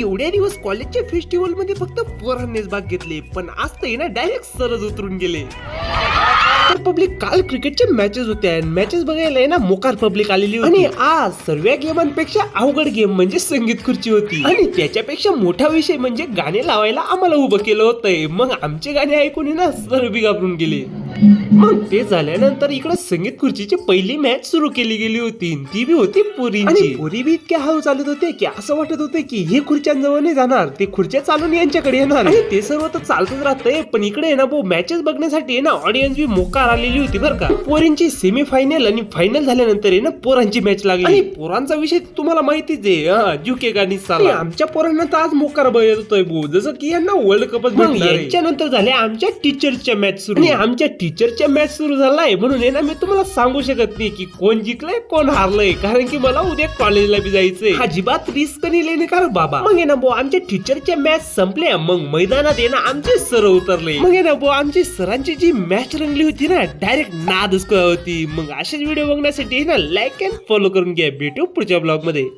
एवढ्या दिवस कॉलेजच्या फेस्टिवल मध्ये फक्त पोरांनीच भाग घेतले, पण आज तर ना डायरेक्ट सरच उतरून गेले. तर पब्लिक काल क्रिकेटच्या मॅचेस होत्या, मॅचेस बघायला आहे ना मोकार पब्लिक आलेली होती. आणि आज सर्व गेमांपेक्षा अवघड गेम म्हणजे संगीत खुर्ची होती. आणि त्याच्यापेक्षा मोठा विषय म्हणजे गाणे लावायला आम्हाला उभं केलं होतंय. मग आमचे गाणे ऐकून ना सर बी घाबरून गेले. मग ते झाल्यानंतर इकडे संगीत खुर्चीची पहिली मॅच सुरू केली गेली होती. ती बी होती पोरींची. पोरी बी इतक्या हळू चालत होते की असं वाटत होते की हे खुर्च्यांजवळ नाही जाणार, ते खुर्च्या चालून यांच्याकडे येणार. आणि ते सर्व तर चालतच राहतंय, पण इकडे ना भाऊ मॅचेस बघण्यासाठी ना ऑडियन्स बी मोकार आलेली होती बरं का. पोरींची सेमीफायनल आणि फायनल झाल्यानंतर आहे ना पोरांची मॅच लागली. आणि पोरांचा विषय तुम्हाला माहितीच आहे, जुके गाणी साला. आमच्या पोरांना तर आज मोकार बघत होतोय भाऊ, जसं की यांना वर्ल्ड कपच भेटणार. याच्यानंतर झाल्या आमच्या टीचरच्या मॅच सुरू. आणि आमच्या टीचरच्या मॅच सुरू झालाय म्हणून आहे ना मी तुम्हाला सांगू शकत नाही की कोण जिंकलंय कोण हारलंय, कारण की मला उद्या कॉलेजला बी जायचंय. अजिबात रिस्क नाही लेणे का बाबा. मग आहे ना भाऊ आमच्या टीचरच्या मॅच संपल्या, मग मैदानात आहे ना आमचे सर उतरले. मग आहे ना भाऊ आमची सरांची जी मॅच रंगली होती ना डायरेक्ट नादच होती. मग असेच व्हिडिओ बघण्यासाठी ना लाईक अँड फॉलो करून घ्या. भेटू पुढच्या ब्लॉग मध्ये.